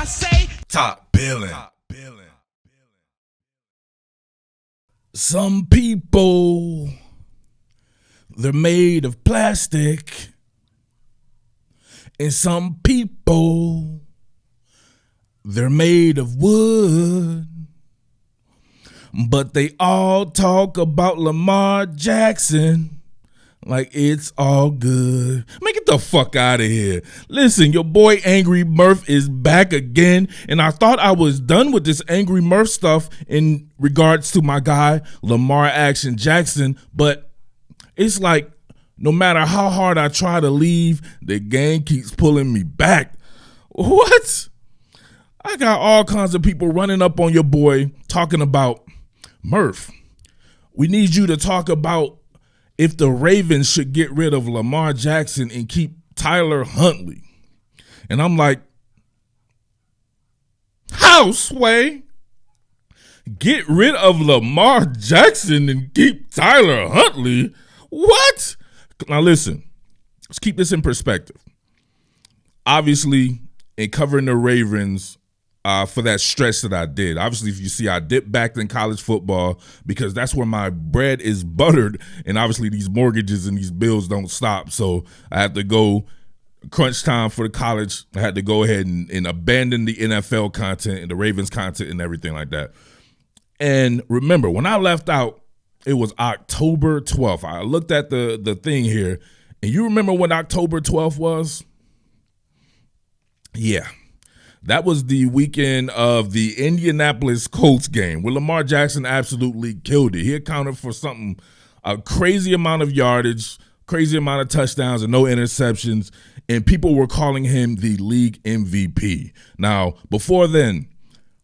say, top billin'. Some people, they're made of plastic. And some people, they're made of wood. But they all talk about Lamar Jackson like it's all good. Man, get the fuck out of here. Listen, your boy Angry Murf is back again, and I thought I was done with this Angry Murf stuff in regards to my guy Lamar Action Jackson, but it's like no matter how hard I try to leave, the gang keeps pulling me back. What? I got all kinds of people running up on your boy talking about, Murf, we need you to talk about if the Ravens should get rid of Lamar Jackson and keep Tyler Huntley. And I'm like, how, Sway? Get rid of Lamar Jackson and keep Tyler Huntley? What? Now listen, let's keep this in perspective. Obviously, in covering the Ravens, for that stretch that I did. Obviously, if you see, I dipped back in college football because that's where my bread is buttered, and obviously these mortgages and these bills don't stop. So I had to go crunch time for the college. I had to go ahead and abandon the NFL content and the Ravens content and everything like that. And remember, when I left out, it was October 12th. I looked at the thing here, and you remember when October 12th was? Yeah. That was the weekend of the Indianapolis Colts game where Lamar Jackson absolutely killed it. He accounted for a crazy amount of yardage, crazy amount of touchdowns and no interceptions, and people were calling him the league MVP. Now, before then,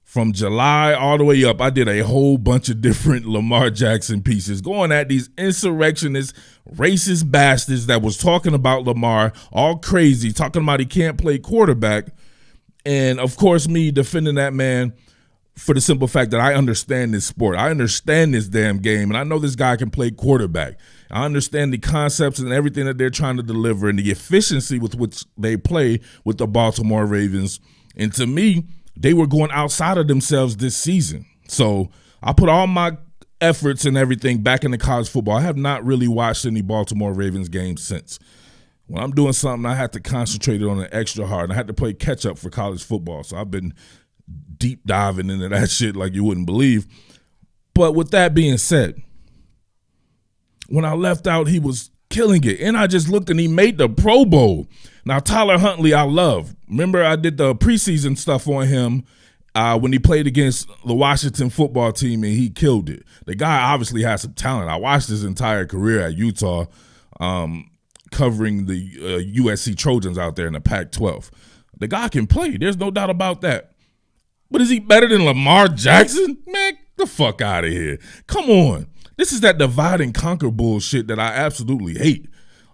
from July all the way up, I did a whole bunch of different Lamar Jackson pieces going at these insurrectionist, racist bastards that was talking about Lamar all crazy, talking about he can't play quarterback. And, of course, me defending that man for the simple fact that I understand this sport. I understand this damn game, and I know this guy can play quarterback. I understand the concepts and everything that they're trying to deliver and the efficiency with which they play with the Baltimore Ravens. And to me, they were going outside of themselves this season. So I put all my efforts and everything back into college football. I have not really watched any Baltimore Ravens games since. When I'm doing something, I have to concentrate on it extra hard. And I had to play catch up for college football. So I've been deep diving into that shit like you wouldn't believe. But with that being said, when I left out, he was killing it. And I just looked and he made the Pro Bowl. Now, Tyler Huntley, I love. Remember, I did the preseason stuff on him when he played against the Washington football team and he killed it. The guy obviously has some talent. I watched his entire career at Utah. Covering the USC Trojans out there in the Pac-12. The guy can play. There's no doubt about that. But is he better than Lamar Jackson? Man, get the fuck out of here. Come on. This is that divide and conquer bullshit that I absolutely hate.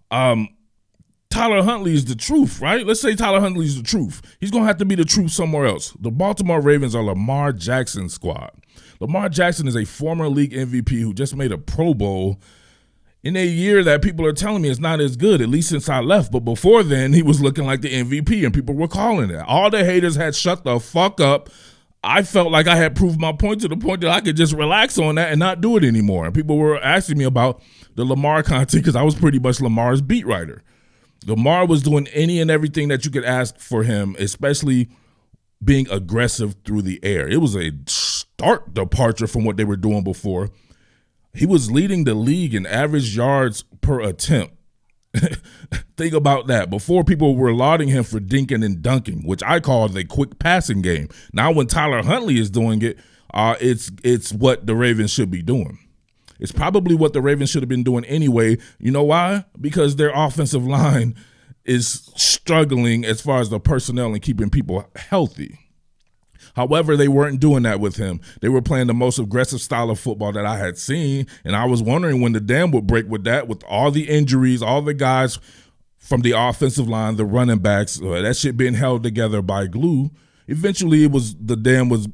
Tyler Huntley is the truth, right? Let's say Tyler Huntley is the truth. He's going to have to be the truth somewhere else. The Baltimore Ravens are Lamar Jackson's squad. Lamar Jackson is a former league MVP who just made a Pro Bowl in a year that people are telling me is not as good, at least since I left. But before then, he was looking like the MVP, and people were calling it. All the haters had shut the fuck up. I felt like I had proved my point to the point that I could just relax on that and not do it anymore. And people were asking me about the Lamar content because I was pretty much Lamar's beat writer. Lamar was doing any and everything that you could ask for him, especially being aggressive through the air. It was a stark departure from what they were doing before. He was leading the league in average yards per attempt. Think about that. Before, people were lauding him for dinking and dunking, which I call the quick passing game. Now when Tyler Huntley is doing it, it's what the Ravens should be doing. It's probably what the Ravens should have been doing anyway. You know why? Because their offensive line is struggling as far as the personnel and keeping people healthy. However, they weren't doing that with him. They were playing the most aggressive style of football that I had seen, and I was wondering when the dam would break with that, with all the injuries, all the guys from the offensive line, the running backs, that shit being held together by glue. Eventually, the dam was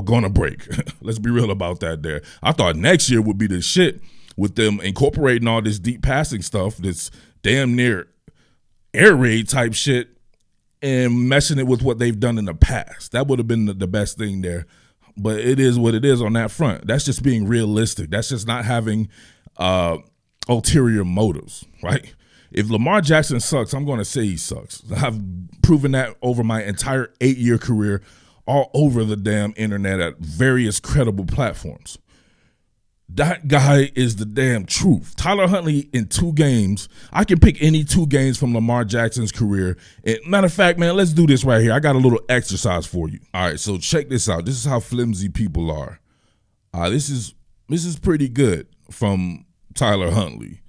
going to break. Let's be real about that there. I thought next year would be the shit with them incorporating all this deep passing stuff, this damn near air raid type shit. and meshing it with what they've done in the past. That would have been the best thing there. But it is what it is on that front. That's just being realistic. That's just not having ulterior motives, right? If Lamar Jackson sucks, I'm going to say he sucks. I've proven that over my entire 8-year career all over the damn internet at various credible platforms. That guy is the damn truth. Tyler Huntley in 2 games. I can pick any 2 games from Lamar Jackson's career. And matter of fact, man, let's do this right here. I got a little exercise for you. All right, so check this out. This is how flimsy people are. This is pretty good from Tyler Huntley.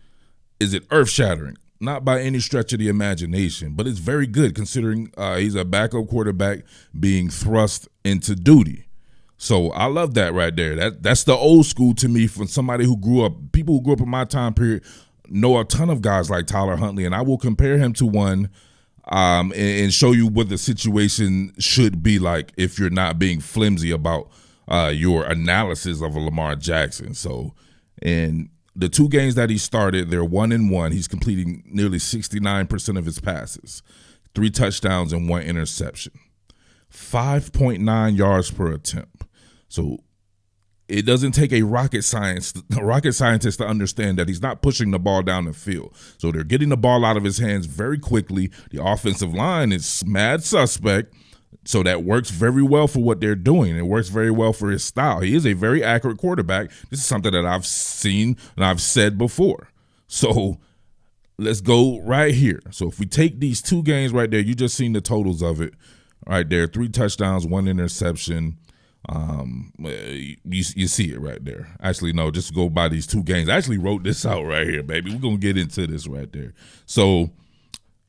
Is it earth-shattering? Not by any stretch of the imagination, but it's very good considering he's a backup quarterback being thrust into duty. So I love that right there. That's the old school to me from somebody who grew up. People who grew up in my time period know a ton of guys like Tyler Huntley, and I will compare him to one and show you what the situation should be like if you're not being flimsy about your analysis of a Lamar Jackson. So in the 2 games that he started, they're 1-1. He's completing nearly 69% of his passes, 3 touchdowns and 1 interception, 5.9 yards per attempt. So it doesn't take a rocket scientist to understand that he's not pushing the ball down the field. So they're getting the ball out of his hands very quickly. The offensive line is mad suspect. So that works very well for what they're doing. It works very well for his style. He is a very accurate quarterback. This is something that I've seen and I've said before. So let's go right here. So if we take these 2 games right there, you just seen the totals of it right there. 3 touchdowns, 1 interception. You see it right there. Actually, no, just go by these 2 games. I actually wrote this out right here, baby. We're going to get into this right there. So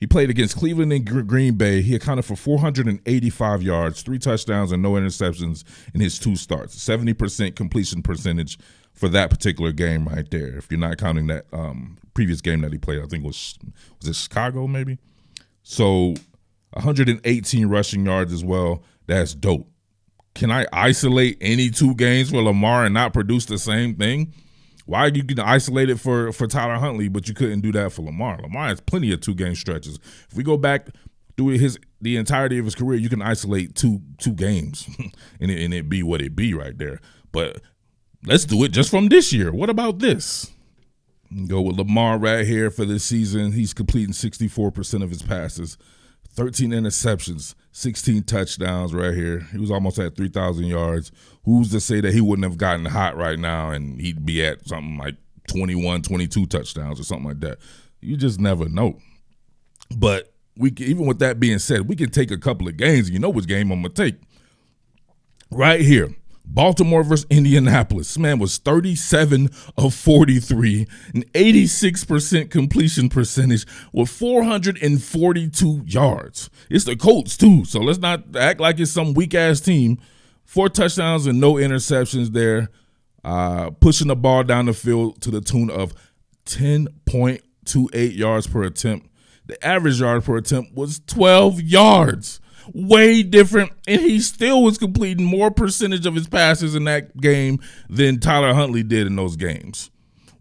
he played against Cleveland and Green Bay. He accounted for 485 yards, 3 touchdowns, and no interceptions in his 2 starts. 70% completion percentage for that particular game right there. If you're not counting that previous game that he played, I think was it Chicago maybe? So 118 rushing yards as well. That's dope. Can I isolate any 2 games for Lamar and not produce the same thing? Why you can isolate it for Tyler Huntley, but you couldn't do that for Lamar? Lamar has plenty of 2-game stretches. If we go back through the entirety of his career, you can isolate two games and it be what it be right there. But let's do it just from this year. What about this? Go with Lamar right here for this season. He's completing 64% of his passes, 13 interceptions, 16 touchdowns right here. He was almost at 3,000 yards. Who's to say that he wouldn't have gotten hot right now and he'd be at something like 21, 22 touchdowns or something like that? You just never know. But even with that being said, we can take a couple of games and you know which game I'm going to take. Right here. Baltimore versus Indianapolis. This man was 37 of 43, an 86% completion percentage with 442 yards. It's the Colts too, so let's not act like it's some weak-ass team. 4 touchdowns and no interceptions there, pushing the ball down the field to the tune of 10.28 yards per attempt. The average yard per attempt was 12 yards. Way different, and he still was completing more percentage of his passes in that game than Tyler Huntley did in those games.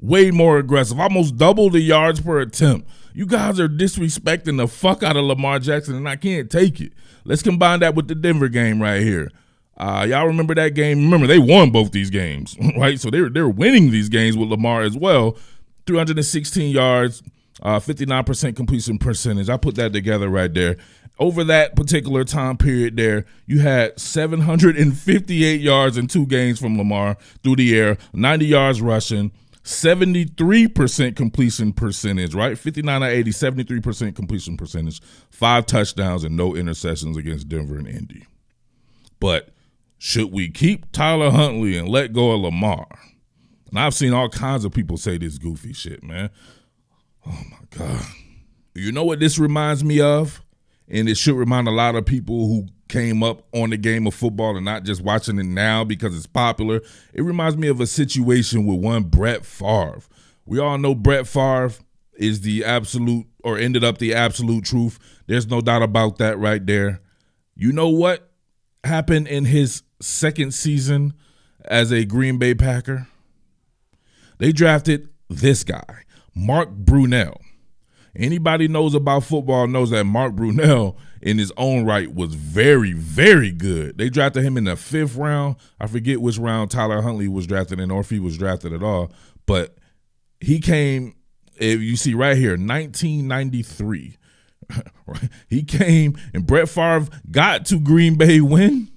Way more aggressive, almost double the yards per attempt. You guys are disrespecting the fuck out of Lamar Jackson, and I can't take it. Let's combine that with the Denver game right here. Y'all remember that game? Remember, they won both these games, right? So they're winning these games with Lamar as well. 316 yards, 59% completion percentage. I put that together right there. Over that particular time period there, you had 758 yards in 2 games from Lamar through the air, 90 yards rushing, 73% completion percentage, right? 59 out of 80, 73% completion percentage, 5 touchdowns and no interceptions against Denver and Indy. But should we keep Tyler Huntley and let go of Lamar? And I've seen all kinds of people say this goofy shit, man. Oh, my God. You know what this reminds me of? And it should remind a lot of people who came up on the game of football and not just watching it now because it's popular. It reminds me of a situation with one Brett Favre. We all know Brett Favre is the absolute, or ended up the absolute truth. There's no doubt about that right there. You know what happened in his 2nd season as a Green Bay Packer? They drafted this guy, Mark Brunell. Anybody knows about football knows that Mark Brunell in his own right was very, very good. They drafted him in the 5th round. I forget which round Tyler Huntley was drafted in or if he was drafted at all. But he came, if you see right here, 1993. He came and Brett Favre got to Green Bay win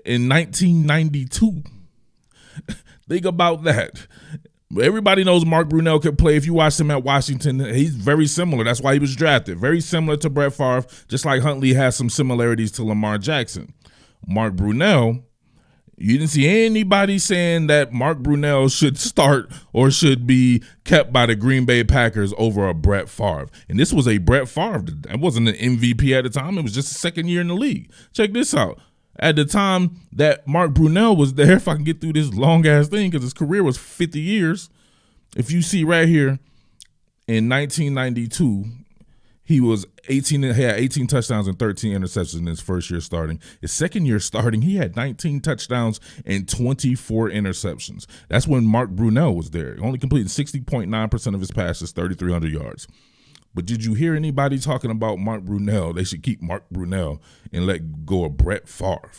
in 1992. Think about that. Everybody knows Mark Brunell could play. If you watch him at Washington, he's very similar. That's why he was drafted. Very similar to Brett Favre, just like Huntley has some similarities to Lamar Jackson. Mark Brunell, you didn't see anybody saying that Mark Brunell should start or should be kept by the Green Bay Packers over a Brett Favre. And this was a Brett Favre. That wasn't an MVP at the time. It was just the 2nd year in the league. Check this out. At the time that Mark Brunell was there, if I can get through this long-ass thing, because his career was 50 years, if you see right here, in 1992, he was he had 18 touchdowns and 13 interceptions in his first year starting. His 2nd year starting, he had 19 touchdowns and 24 interceptions. That's when Mark Brunell was there. He only completed 60.9% of his passes, 3,300 yards. But did you hear anybody talking about Mark Brunell? They should keep Mark Brunell and let go of Brett Favre.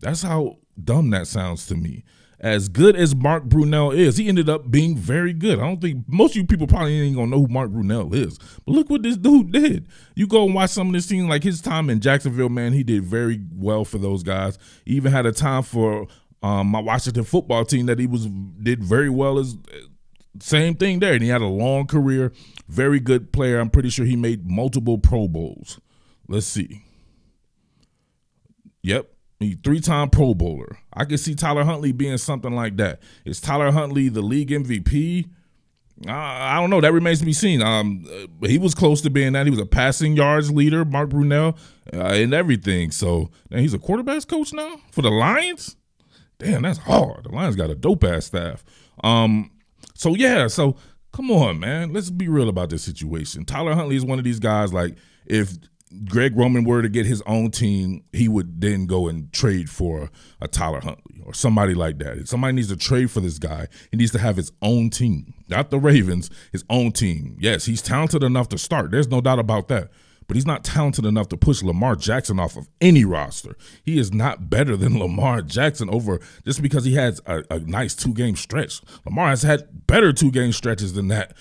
That's how dumb that sounds to me. As good as Mark Brunell is, he ended up being very good. I don't think most of you people probably ain't gonna know who Mark Brunell is. But look what this dude did. You go and watch some of this team, like his time in Jacksonville, man, he did very well for those guys. He even had a time for my Washington football team that he did very well as same thing there. And he had a long career, very good player. I'm pretty sure he made multiple Pro Bowls. Let's see. Yep. He's 3-time Pro Bowler. I can see Tyler Huntley being something like that. Is Tyler Huntley the league MVP? I don't know. That remains to be seen. He was close to being that. He was a passing yards leader, Mark Brunell, and everything. So and he's a quarterback's coach now for the Lions? Damn, that's hard. The Lions got a dope-ass staff. So come on, man. Let's be real about this situation. Tyler Huntley is one of these guys, like, if Greg Roman were to get his own team, he would then go and trade for a Tyler Huntley or somebody like that. If somebody needs to trade for this guy, he needs to have his own team, not the Ravens, his own team. Yes, he's talented enough to start. There's no doubt about that. But he's not talented enough to push Lamar Jackson off of any roster. He is not better than Lamar Jackson over just because he has a nice 2-game stretch. Lamar has had better 2-game stretches than that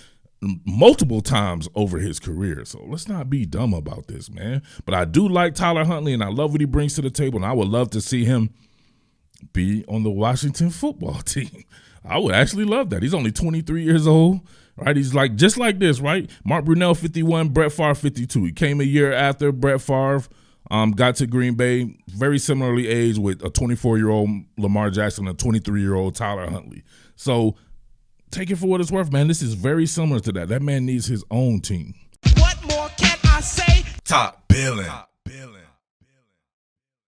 multiple times over his career. So let's not be dumb about this, man. But I do like Tyler Huntley, and I love what he brings to the table, and I would love to see him be on the Washington football team. I would actually love that. He's only 23 years old, right? He's like just like this, right? Mark Brunell, 51, Brett Favre, 52. He came a year after Brett Favre got to Green Bay, very similarly aged with a 24-year-old Lamar Jackson and a 23-year-old Tyler Huntley. So take it for what it's worth, man. This is very similar to that. That man needs his own team. What more can I say? Top Billin.